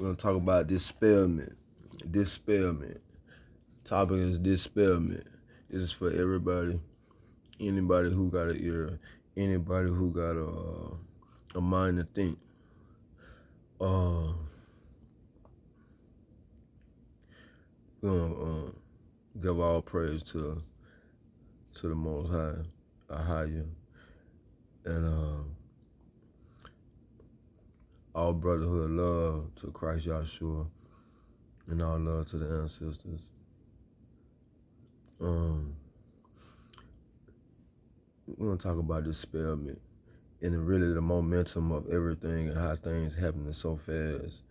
We're gonna talk about dispelment. Dispelment. Topic is dispelment. This is for everybody. Anybody who got an ear. Anybody who got a mind to think. We're gonna give all praise to the Most High, Ahaya, and all brotherhood love to Christ Yahshua, and all love to the ancestors. We're gonna talk about dispelment and really the momentum of everything and how things happening so fast.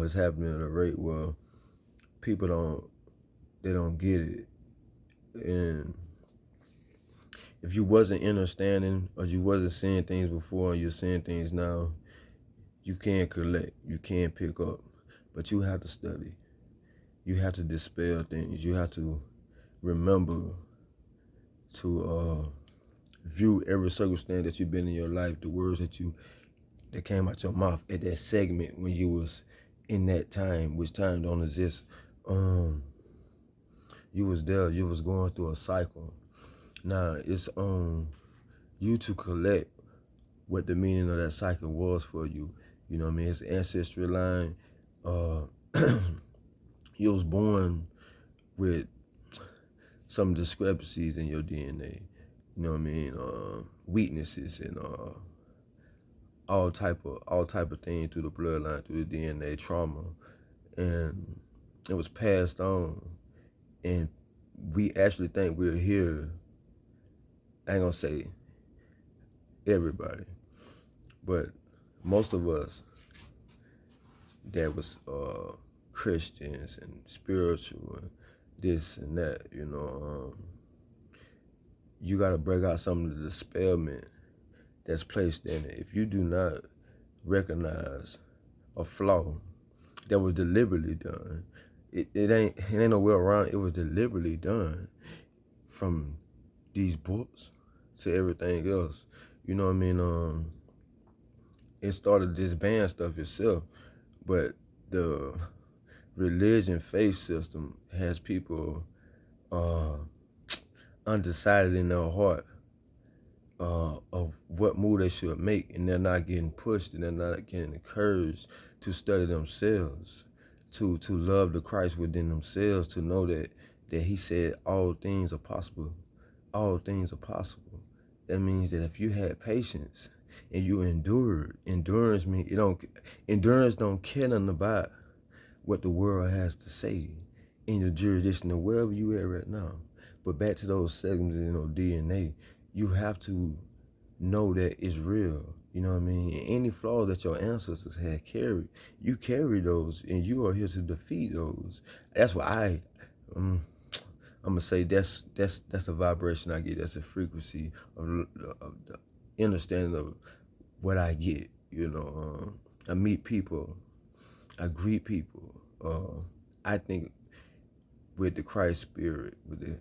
It's happening at a rate where people don't get it. And if you wasn't understanding or you wasn't seeing things before and you're seeing things now, you can't collect, you can't pick up, but you have to study. You have to dispel things. You have to remember to view every circumstance that you've been in your life, the words that came out your mouth at that segment when you was in that time, which time don't exist. You was there, you was going through a cycle. Now it's on you to collect what the meaning of that cycle was for you. You know what I mean? It's ancestry line. You was born with some discrepancies in your DNA. You know what I mean? Weaknesses and all type of things through the bloodline, through the DNA, trauma, and it was passed on. And we actually think we're here. I ain't gonna say everybody, but most of us that was Christians and spiritual and this and that, you gotta break out some of the dispelment that's placed in it. If you do not recognize a flaw that was deliberately done, it ain't no way around it. It was deliberately done, from these books to everything else. You know what I mean? It started this band stuff itself, but the religion faith system has people undecided in their heart of what move they should make, and they're not getting pushed and they're not getting encouraged to study themselves, to love the Christ within themselves, to know that he said all things are possible. All things are possible. That means that if you had patience and you endured, endurance don't care nothing about what the world has to say in your jurisdiction or wherever you at right now. But back to those segments in DNA, you have to know that it's real. You know what I mean? And any flaws that your ancestors had carried, you carry those, and you are here to defeat those. That's why I'm gonna say that's the vibration I get. That's the frequency of the understanding of what I get. I meet people, I greet people. I think with the Christ spirit,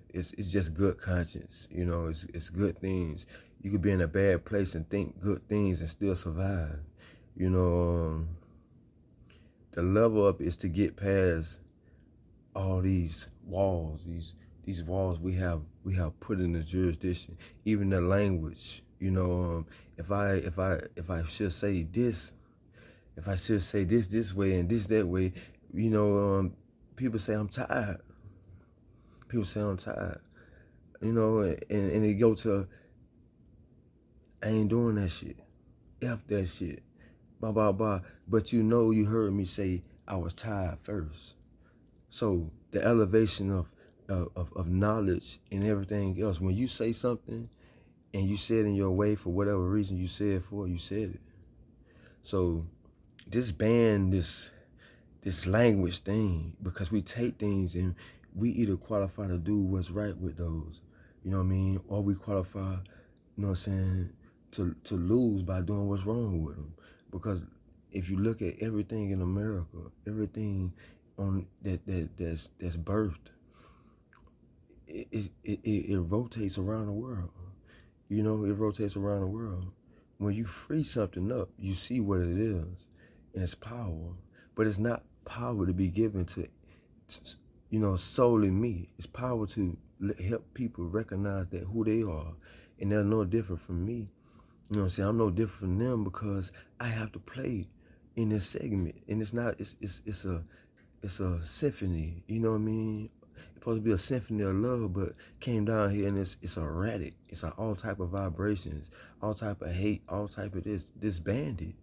it's just good conscience. It's good things. You could be in a bad place and think good things and still survive. The level up is to get past all these walls, these walls we have put in the jurisdiction, even the language. If I should say this, if I should say this way and this that way, people say I'm tired. People say I'm tired. And they go to, I ain't doing that shit. F that shit. Blah, blah, blah. But you heard me say I was tired first. So the elevation of knowledge and everything else, when you say something and you say it in your way for whatever reason you said it for, you said it. So disband this language thing, because we take things and we either qualify to do what's right with those, you know what I mean? Or we qualify, you know what I'm saying, to lose by doing what's wrong with them. Because if you look at everything in America, everything on that's birthed, it rotates around the world. It rotates around the world. When you free something up, you see what it is, and it's power. But it's not power to be given to, solely me. It's power to help people recognize that who they are, and they're no different from me. You know what I'm saying? I'm no different from them because I have to play in this segment, and it's not. It's a symphony. You know what I mean? It's supposed to be a symphony of love, but came down here and it's erratic. It's all type of vibrations, all type of hate, all type of this. Disbanded.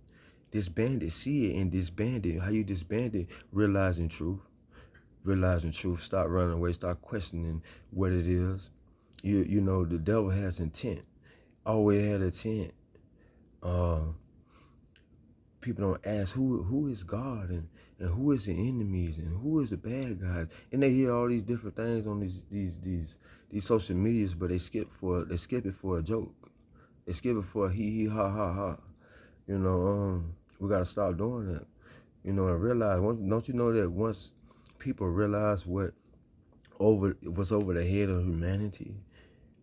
See it and disbanded. How you disbanded? Realizing truth. Stop running away. Start questioning what it is. You know the devil has intent. Always had intent. Uh, People don't ask who is God and who is the enemies and who is the bad guys, and they hear all these different things on these social medias, but they skip it for a joke. They skip it for a he ha ha ha. We gotta stop doing that. And realize. Don't you know that once people realize what's over the head of humanity,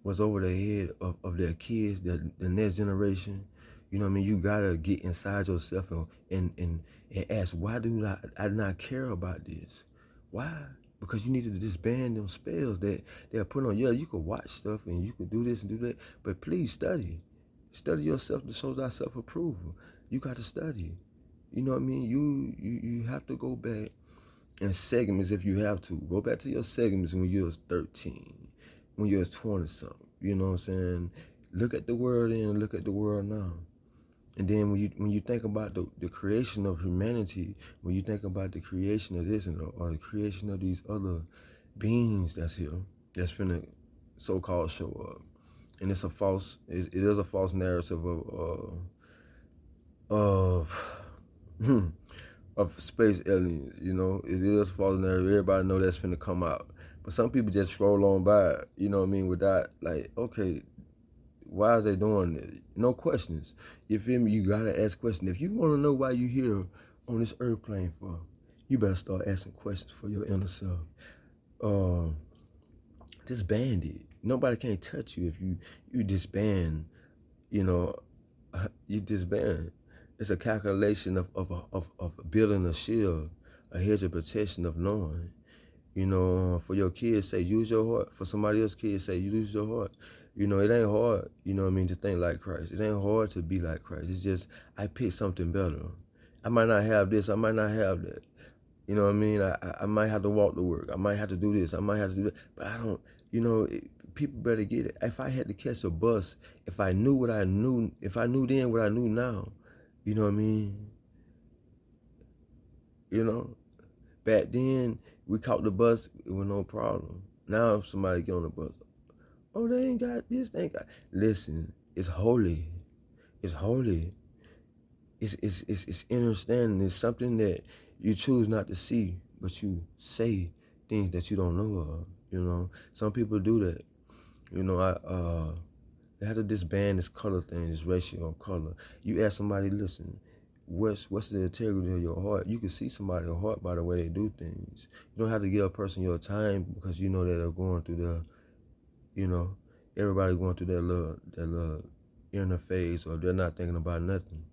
what's over the head of their kids, the next generation. You know what I mean? You gotta get inside yourself and ask, why do I not care about this? Why? Because you need to disband them spells that they're putting on. Yeah, you could watch stuff and you could do this and do that, but please study. Study yourself to show thyself approval. You got to study. You know what I mean? You have to go back and segments if you have to. Go back to your segments when you was 13, when you was 20 something. You know what I'm saying? Look at the world and look at the world now. And then when you think about the creation of humanity, when you think about the creation of this or the creation of these other beings that's here, that's finna so-called show up, and it is a false narrative of of space aliens. It is a false narrative. Everybody know that's finna come out, but some people just scroll on by it, you know what I mean, without like, okay, why is they doing it? No questions. You feel me? You gotta ask questions. If you want to know why you here on this earth plane for, you better start asking questions for your inner self. Disband it. Nobody can't touch you if you disband. You know, you disband. It's a calculation of building a shield, a hedge of protection of knowing. For your kids, say use your heart. For somebody else's kids, say use your heart. It ain't hard, to think like Christ. It ain't hard to be like Christ. It's just, I pick something better. I might not have this, I might not have that. You know what I mean? I might have to walk to work. I might have to do this. I might have to do that. But I don't, people better get it. If I had to catch a bus, if I knew what I knew, if I knew then what I knew now, you know what I mean? Back then, we caught the bus, it was no problem. Now if somebody get on the bus, oh, they ain't got this, they ain't got. Listen, it's holy. It's holy. It's understanding. It's something that you choose not to see, but you say things that you don't know of. Some people do that. They have to disband this color thing, this ratio of color. You ask somebody, listen, what's the integrity of your heart? You can see somebody's heart by the way they do things. You don't have to give a person your time because you know that they're going through everybody going through that little inner phase, or they're not thinking about nothing.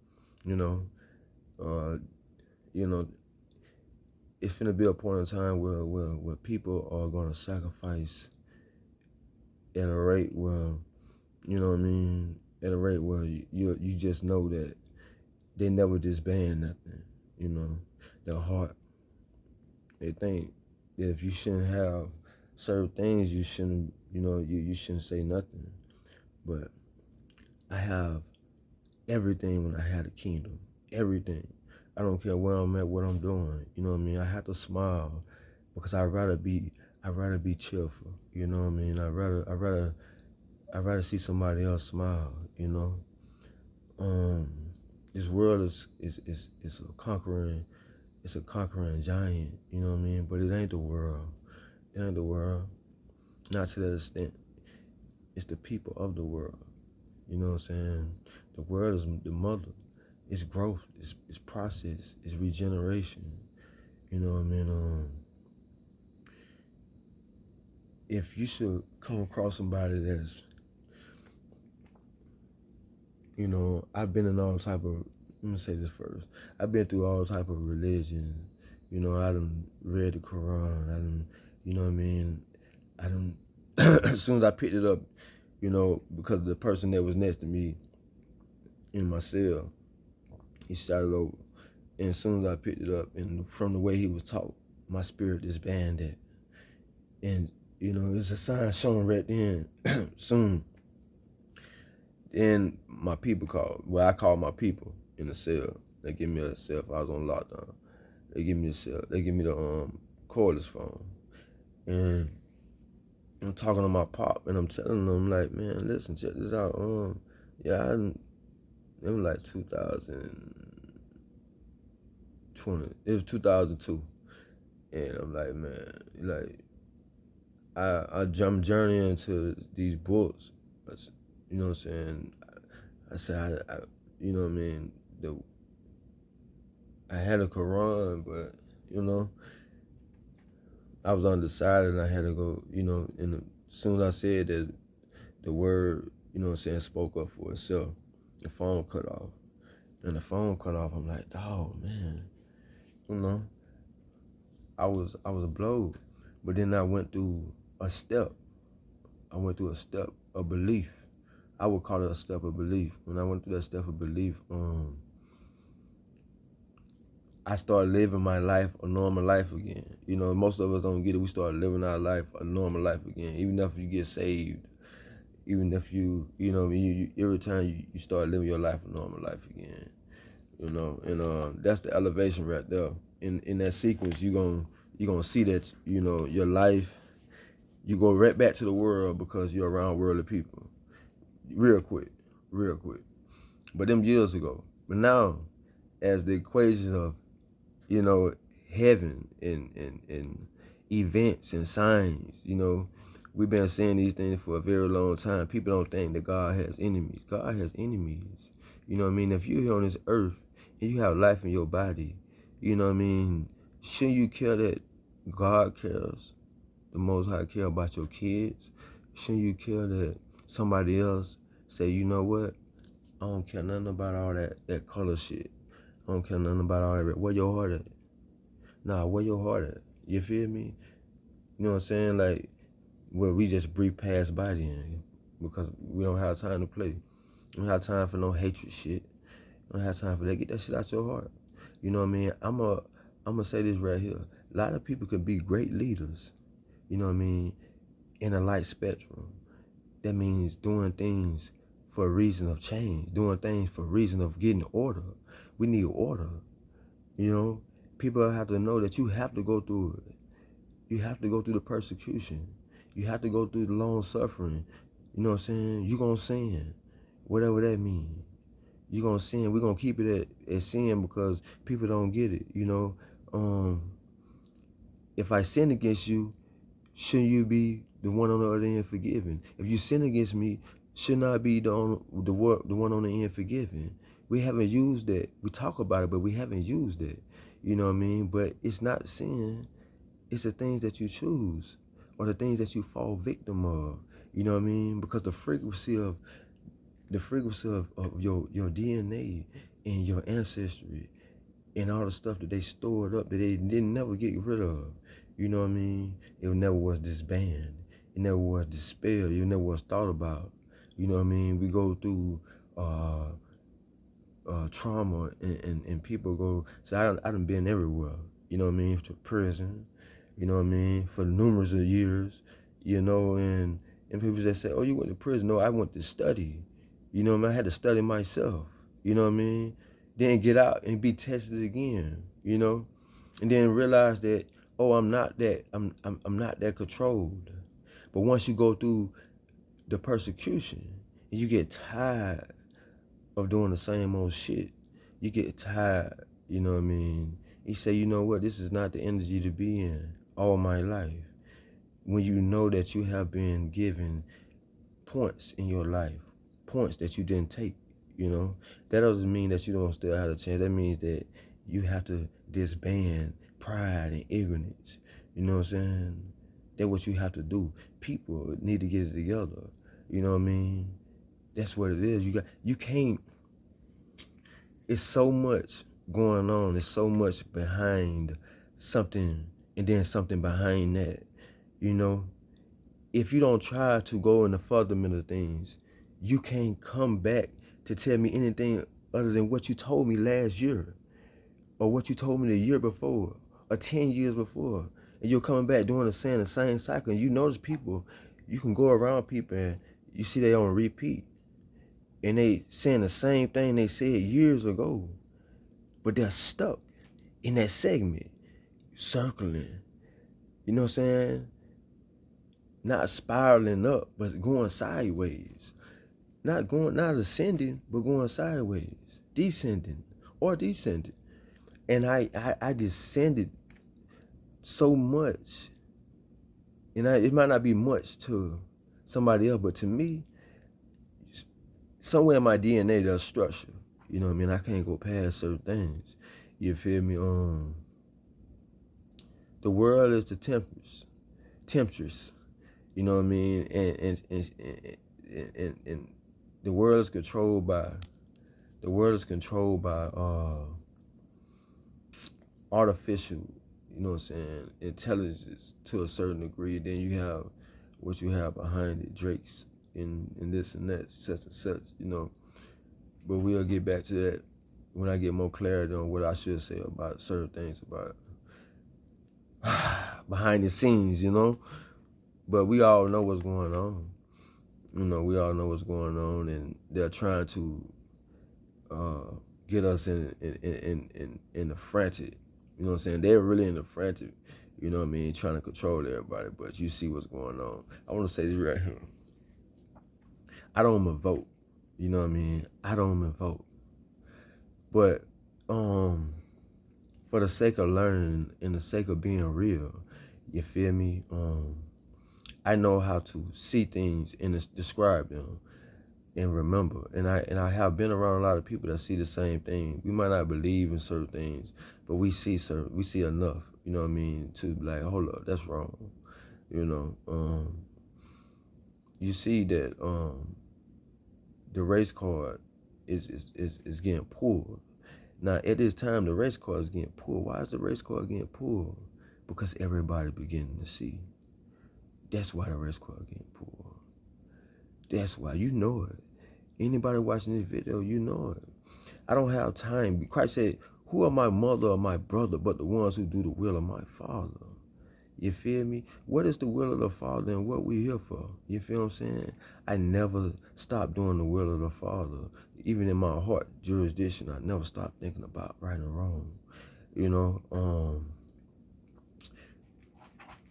Uh, you know, it's finna be a point in time where people are gonna sacrifice at a rate where, you know what I mean, at a rate where you just know that they never disband nothing. Their heart. They think that if you shouldn't have certain things, you shouldn't, you shouldn't say nothing. But I have everything when I had a kingdom. Everything. I don't care where I'm at, what I'm doing. You know what I mean? I have to smile because I'd rather be cheerful. You know what I mean? I'd rather see somebody else smile. This world is a conquering. It's a conquering giant. You know what I mean? But it ain't the world. It ain't the world. Not to that extent. It's the people of the world. You know what I'm saying? The world is the mother. It's growth. It's process. It's regeneration. You know what I mean? If you should come across somebody that's, I've been in all type of let me say this first. I've been through all type of religions. You know, I done read the Quran. I done, you know what I mean? I done, as soon as I picked it up, you know, because the person that was next to me in my cell, he started over. And as soon as I picked it up, and from the way he was taught, my spirit disbanded. And, you know, it's a sign showing right then, soon. Then my people called. Well, I called my people in the cell. They give me a cell. If I was on lockdown, they give me the cell. They give me the cordless phone, and I'm talking to my pop, and I'm telling them like, man, listen, check this out. Yeah, it was like 2020. It was 2002, and I'm like, man, like I jumped journey into these books. You know what I'm saying? I said, you know what I mean? I had a Quran, but, you know, I was undecided and I had to go, you know, and as soon as I said that, the word, you know what I'm saying, spoke up for itself, the phone cut off. And the phone cut off, I'm like, oh, man, you know, I was blowed. But then I went through a step. I went through a step of belief. I would call it a step of belief. When I went through that step of belief, I started living my life, a normal life again. You know, most of us don't get it. We start living our life, a normal life again. Even if you get saved, even if you know, every time you start living your life, a normal life again. You know, and that's the elevation right there. In that sequence, you're gonna see that, you know, your life, you go right back to the world because you're around worldly people. Real quick. But them years ago. But now, as the equations of, you know, heaven and events and signs, you know, we've been saying these things for a very long time. People don't think that God has enemies. God has enemies. You know what I mean? If you're here on this earth and you have life in your body, you know what I mean? Shouldn't you care that God cares? The Most High care about your kids? Shouldn't you care that somebody else say, you know what? I don't care nothing about all that color shit. I don't care nothing about all that. Where your heart at? Nah, where your heart at? You feel me? You know what I'm saying? Like, where we just breathe past by then because we don't have time to play. We don't have time for no hatred shit. We don't have time for that. Get that shit out your heart. You know what I mean? I'm gonna say this right here. A lot of people can be great leaders, you know what I mean, in a light spectrum. That means doing things for a reason of change, doing things for a reason of getting order. We need order. You know, people have to know that you have to go through it. You have to go through the persecution. You have to go through the long suffering. You know what I'm saying? You're going to sin, whatever that means. You're going to sin. We're going to keep it at sin because people don't get it, you know. If I sin against you, shouldn't you be the one on the other end forgiven? If you sin against me, shouldn't I be the one on the end forgiven? We haven't used that. We talk about it, but we haven't used it. You know what I mean? But it's not sin. It's the things that you choose or the things that you fall victim of. You know what I mean? Because the frequency of your DNA and your ancestry and all the stuff that they stored up that they didn't never get rid of. You know what I mean? It never was disbanded. It never was dispelled. It never was thought about. You know what I mean? We go through trauma and people go, so I done been everywhere. You know what I mean? To prison. You know what I mean? For numerous of years. You know, and people just say, oh, you went to prison. No, I went to study. You know what I mean? I had to study myself. You know what I mean? Then get out and be tested again, you know? And then realize that, oh, I'm not not that controlled. But once you go through the persecution and you get tired of doing the same old shit, you get tired, you know what I mean? You say, you know what, this is not the energy to be in all my life. When you know that you have been given points in your life, points that you didn't take, you know, that doesn't mean that you don't still have a chance. That means that you have to disband pride and ignorance. You know what I'm saying? That's what you have to do. People need to get it together. You know what I mean? That's what it is. You can't, it's so much going on. It's so much behind something, and then something behind that. You know, if you don't try to go in the fundamental things, you can't come back to tell me anything other than what you told me last year, or what you told me the year before, or 10 years before. And you're coming back doing the same cycle. And you notice people, you can go around people and you see they on repeat. And they saying the same thing they said years ago. But they're stuck in that segment, circling. You know what I'm saying? Not spiraling up, but going sideways. Not ascending, but going sideways. Descending or descending. And I descended so much. And it might not be much to somebody else, but to me, somewhere in my DNA there's structure. You know what I mean? I can't go past certain things. You feel me? The world is the temptress. You know what I mean? And the world is controlled by artificial, you know what I'm saying, intelligence to a certain degree. Then you have what you have behind it, Drake's and this and that, such and such, you know. But we'll get back to that when I get more clarity on what I should say about certain things about behind the scenes, you know. But we all know what's going on. You know, we all know what's going on, and they're trying to get us in the frantic. You know what I'm saying? They're really in the frantic, you know what I mean, trying to control everybody. But you see what's going on. I want to say this right here. I don't even vote. You know what I mean? I don't even vote. But for the sake of learning and the sake of being real, you feel me? I know how to see things and describe them and remember. And I have been around a lot of people that see the same thing. We might not believe in certain things, but we see enough, you know what I mean, to be like, hold up, that's wrong. You know, you see that the race card is getting pulled. Now at this time the race card is getting pulled. Why is the race card getting pulled? Because everybody beginning to see. That's why the race card getting pulled. That's why, you know it. Anybody watching this video, you know it. I don't have time. Christ said, who are my mother or my brother but the ones who do the will of my Father? You feel me? What is the will of the Father and what we here for? You feel what I'm saying? I never stopped doing the will of the Father. Even in my heart jurisdiction, I never stopped thinking about right and wrong. You know,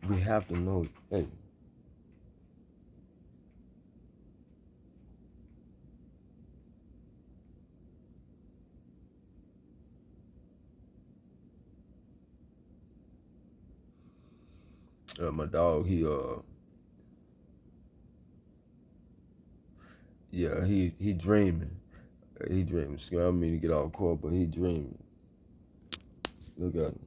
we have to know, hey, my dog, he dreaming. He dreaming. I don't mean to get all caught, but he dreaming. Look at him.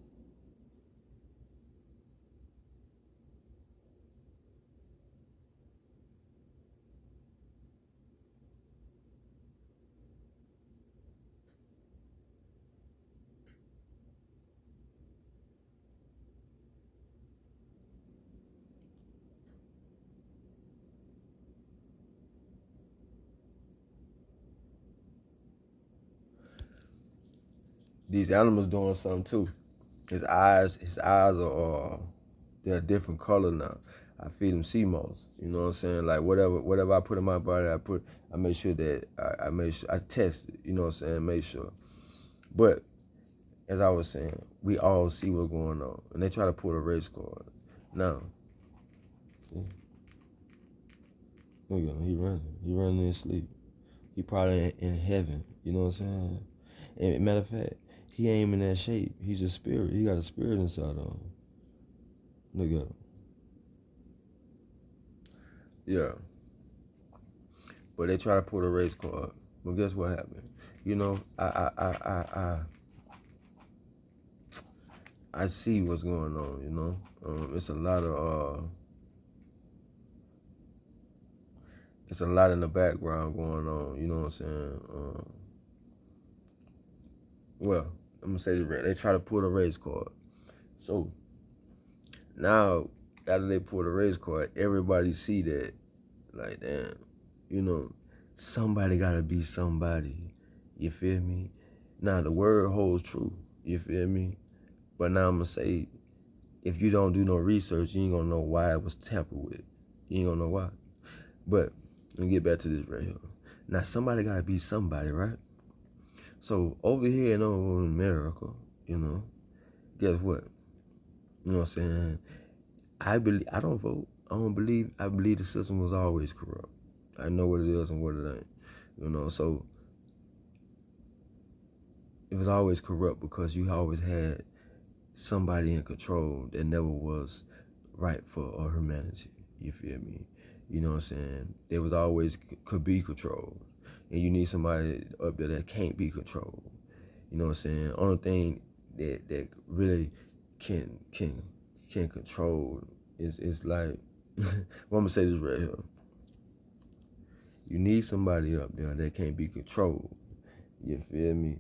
These animals doing something too. His eyes are they're a different color now. I feed him sea moss. You know what I'm saying? Like whatever I put in my body, I make sure that I make sure I test it. You know what I'm saying? Make sure. But as I was saying, we all see what's going on, and they try to pull a race card. Now, look at him. He running. He running in his sleep. He probably in heaven. You know what I'm saying? And matter of fact, he ain't in that shape. He's a spirit. He got a spirit inside of him. Look at him. Yeah. But they try to pull the race card. But guess what happened? You know, I see what's going on. You know, it's a lot in the background going on. You know what I'm saying? Well, I'm gonna say they try to pull the race card. So now after they pull the race card, everybody see that, like, damn, you know, somebody gotta be somebody. You feel me? Now the word holds true. You feel me? But now I'm gonna say, if you don't do no research, you ain't gonna know why it was tampered with. You ain't gonna know why. But let me get back to this right here. Now somebody gotta be somebody, right? So over here in over in America, you know, guess what? You know what I'm saying? I don't vote. I believe the system was always corrupt. I know what it is and what it ain't. You know, so it was always corrupt because you always had somebody in control that never was right for humanity. You feel me? You know what I'm saying? There was always could be control. And you need somebody up there that can't be controlled. You know what I'm saying? Only thing that really can control is like well, I'm gonna say this right here. You need somebody up there that can't be controlled. You feel me?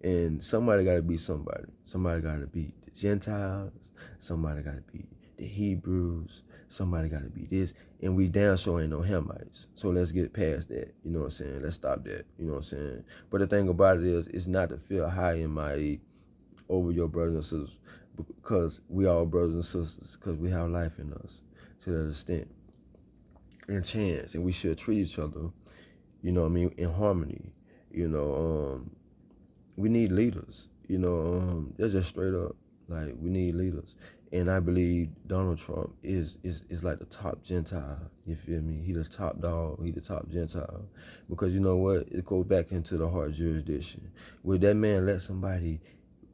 And somebody gotta be somebody. Somebody gotta be the Gentiles, somebody gotta be the Hebrews, somebody gotta be this, and we damn sure ain't no Hamites. So let's get past that. You know what I'm saying? Let's stop that. You know what I'm saying? But the thing about it is, it's not to feel high and mighty over your brothers and sisters, because we all brothers and sisters, because we have life in us to that extent and chance, and we should treat each other, you know what I mean, in harmony. You know, we need leaders. You know, that's just straight up. Like, we need leaders. And I believe Donald Trump is like the top Gentile. You feel me? He the top dog. He the top Gentile. Because you know what? It goes back into the heart jurisdiction. Would that man let somebody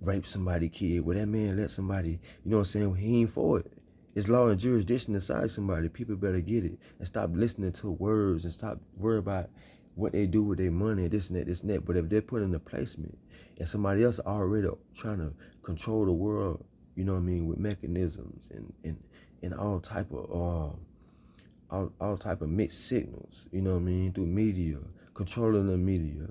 rape somebody kid? Would that man let somebody, you know what I'm saying? He ain't for it. It's law and jurisdiction inside somebody. People better get it and stop listening to words and stop worrying about what they do with their money, this and that, this and that. But if they're put in a placement and somebody else already trying to control the world, you know what I mean, with mechanisms and all type of mixed signals, you know what I mean, through media, controlling the media.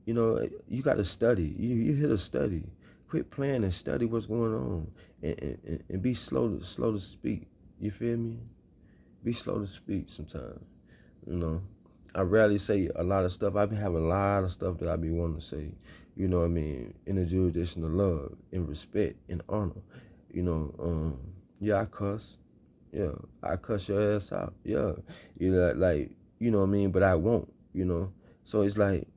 You know, you got to study. You hit a study. Quit playing and study what's going on, and be slow to speak. You feel me? Be slow to speak sometimes. You know, I rarely say a lot of stuff. I have a lot of stuff that I be wanting to say. You know what I mean? In the jurisdiction of love, in respect, in honor. You know, yeah, I cuss. Yeah, I cuss your ass out. Yeah, you know, like, you know what I mean. But I won't. You know, so it's like,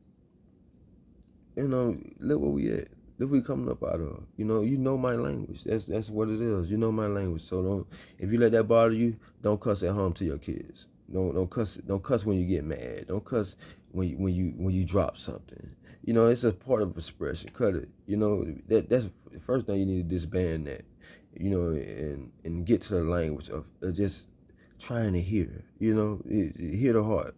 you know, look where we at. Look we coming up out of. You know my language. That's what it is. You know my language. So don't, if you let that bother you, don't cuss at home to your kids. Don't cuss when you get mad. Don't cuss when you drop something. You know, it's a part of expression. Cut it. You know, that's the first thing you need to disband that. You know, and get to the language of just trying to hear. You know, hear the heart.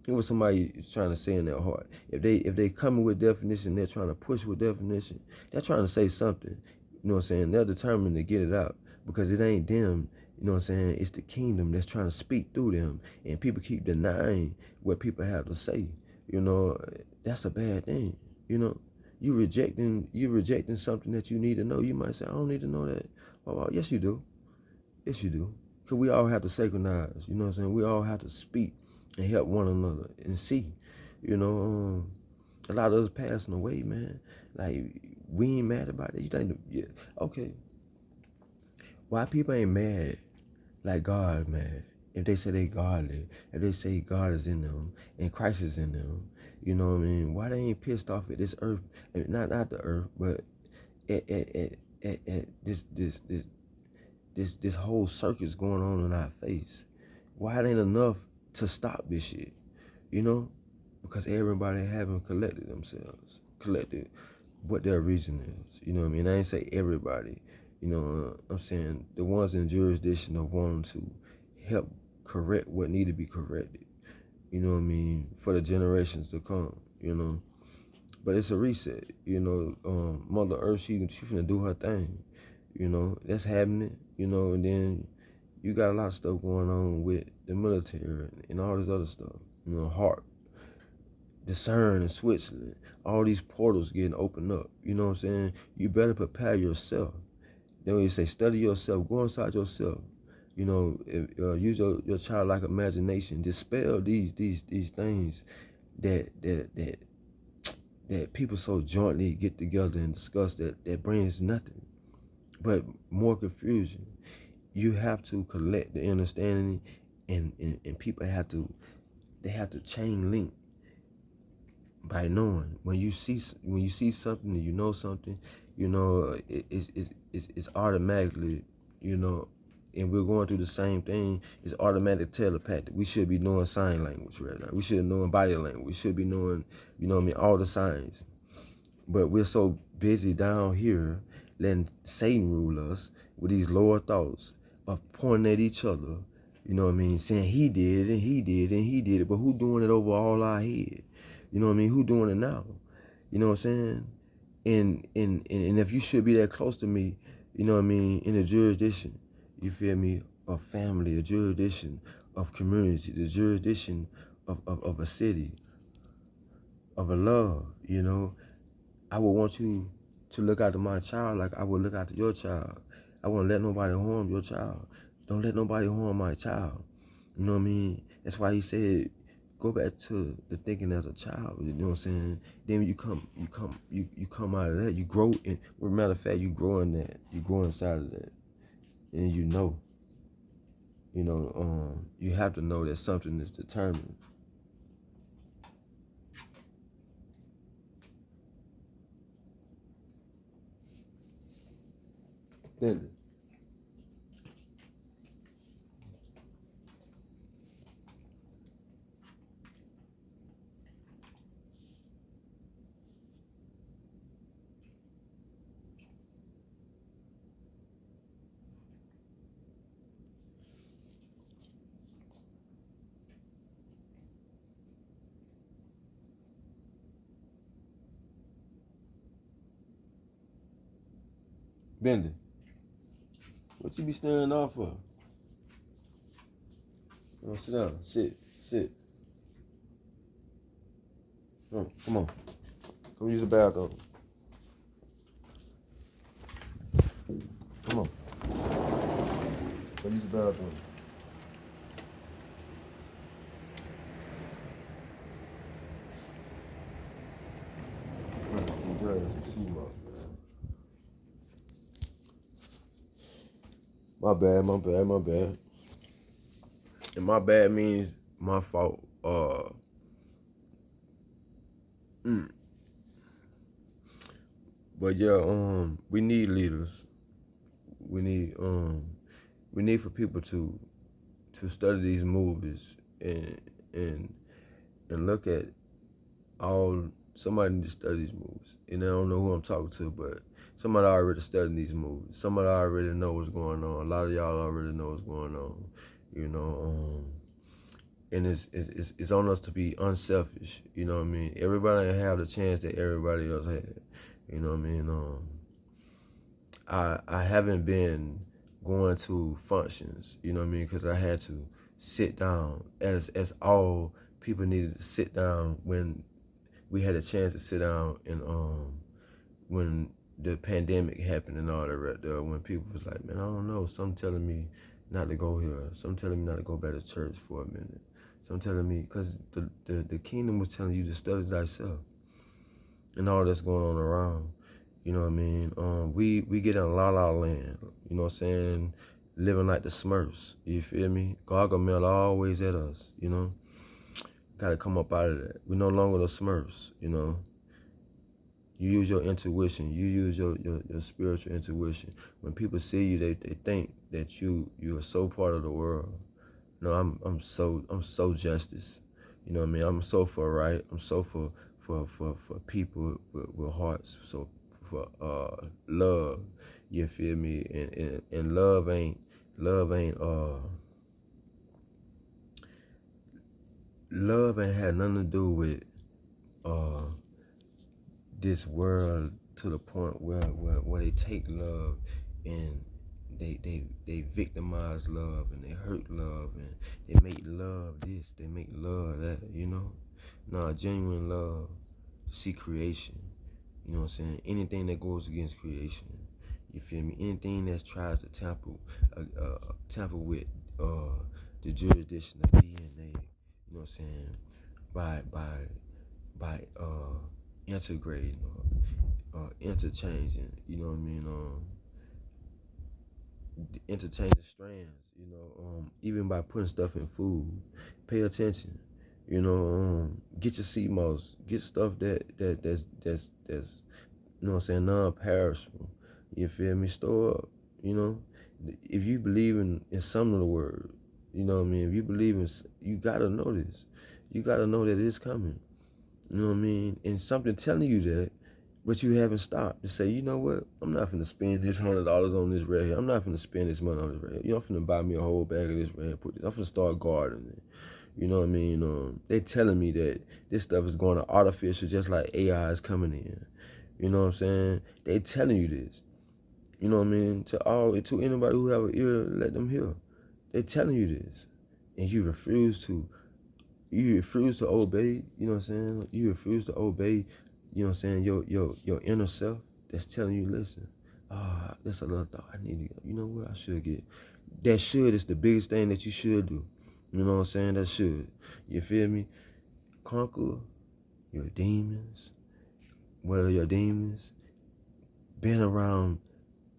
It was somebody trying to say in their heart. If they coming with definition, they're trying to push with definition. They're trying to say something. You know what I'm saying? They're determined to get it out because it ain't them. You know what I'm saying? It's the kingdom that's trying to speak through them, and people keep denying what people have to say. You know, that's a bad thing. You know, you rejecting something that you need to know. You might say, I don't need to know that. Well, yes, you do. Yes, you do. Because we all have to synchronize. You know what I'm saying? We all have to speak and help one another and see. You know, a lot of us passing away, man. Like, we ain't mad about it. You think, yeah, okay. Why people ain't mad like God, man? If they say they godly, if they say God is in them and Christ is in them, you know what I mean? Why they ain't pissed off at this earth? Not the earth, but at this whole circus going on in our face. Why it ain't enough to stop this shit? You know? Because everybody haven't collected themselves, collected what their reason is. You know what I mean? I ain't say everybody. You know, I'm saying the ones in jurisdiction of wanting to help correct what need to be corrected. You know what I mean? For the generations to come, you know. But it's a reset, you know. Mother Earth, she finna do her thing. You know, that's happening, you know, and then you got a lot of stuff going on with the military and all this other stuff. You know, heart. discern in Switzerland, all these portals getting opened up. You know what I'm saying? You better prepare yourself. Then you say, study yourself, go inside yourself. You know, use your childlike imagination. Dispel these things that people so jointly get together and discuss that brings nothing but more confusion. You have to collect the understanding, and people have to chain link by knowing. When you see something and you know something, you know it's automatically, you know, and we're going through the same thing. It's automatic telepathic. We should be knowing sign language right now. We should be knowing body language. We should be knowing, you know what I mean, all the signs. But we're so busy down here letting Satan rule us with these lower thoughts of pointing at each other, you know what I mean, saying he did and he did and he did it, but who doing it over all our head? You know what I mean? Who doing it now? You know what I'm saying? And if you should be that close to me, you know what I mean, in a jurisdiction, you feel me, of family, a jurisdiction of community, the jurisdiction of a city, of a love, you know, I would want you to look after my child like I would look after your child. I won't let nobody harm your child. Don't let nobody harm my child. You know what I mean? That's why he said, go back to the thinking as a child. You know what I'm saying? Then when you come out of that, you grow in. Well, matter of fact, you grow in that. You grow inside of that, and you know. You have to know that something is determined. Then Bendy, what you be staring off for? Oh, sit down. Sit. Oh, come on. Come use the bathroom. Come on. Go use the bathroom. My bad. And my bad means my fault. Mm. But yeah, we need leaders. We need for people to study these movies and look at all. Somebody need to study these movies, and I don't know who I'm talking to, but somebody already studying these movies. Somebody already know what's going on. A lot of y'all already know what's going on, you know. And it's on us to be unselfish. You know what I mean? Everybody ain't have the chance that everybody else had. You know what I mean? I haven't been going to functions. You know what I mean? Because I had to sit down, as all people needed to sit down when we had a chance to sit down, and when the pandemic happened and all that right there, when people was like, man, I don't know, some telling me not to go here, some telling me not to go back to church for a minute, some telling me, because the kingdom was telling you to study thyself and all that's going on around. You know what I mean? We get in la la land, you know what I'm saying, living like the Smurfs, you feel me? Gargamel always at us, you know? Gotta come up out of that. We're no longer the Smurfs, you know? You use your intuition. You use your spiritual intuition. When people see you, they think that you are so part of the world. No, I'm so justice. You know what I mean? I'm so for right. I'm so for people with hearts. So for love. You feel me? And love ain't had nothing to do with this world, to the point where they take love and they victimize love, and they hurt love, and they make love this, they make love that, you know? No, genuine love, see creation. You know what I'm saying? Anything that goes against creation. You feel me? Anything that tries to tamper with the jurisdiction of DNA. You know what I'm saying? By integrating or interchanging. You know what I mean? Interchanging strands. Even by putting stuff in food. Pay attention. Get your sea moss. Get stuff that's you know what I'm saying, non-perishable. You feel me? Store up. You know, if you believe in some of the word, you know what I mean. If you believe in, you gotta know this. You gotta know that it's coming. You know what I mean? And something telling you that, but you haven't stopped to say, you know what? I'm not finna spend this $100 on this right here. I'm not finna spend this money on this right here. I'm finna buy me a whole bag of this right here. I'm finna start gardening. You know what I mean? They telling me that this stuff is going to artificial, just like AI is coming in. You know what I'm saying? They telling you this. You know what I mean? To anybody who have an ear, let them hear. They telling you this, and you refuse to. You refuse to obey. You know what I'm saying? You refuse to obey. You know what I'm saying? Your inner self that's telling you, listen. That's a little thought. I need to. You know what? I should get. That should is the biggest thing that you should do. You know what I'm saying? That should. You feel me? Conquer your demons. What are your demons? Been around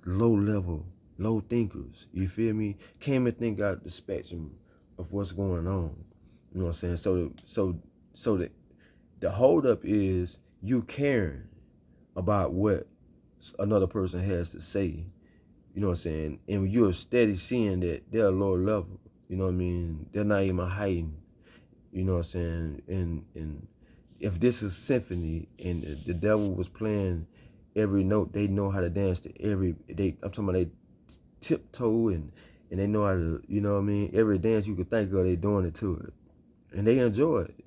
low level, low thinkers. You feel me? Came and think out the spectrum of what's going on. You know what I'm saying? So the hold up is you caring about what another person has to say. You know what I'm saying? And you're steady seeing that they're lower level. You know what I mean? They're not even hiding. You know what I'm saying? And if this is symphony and the devil was playing every note, they know how to dance to I'm talking about they tiptoe and they know how to, you know what I mean? Every dance you could think of, they doing it to it. And they enjoy it.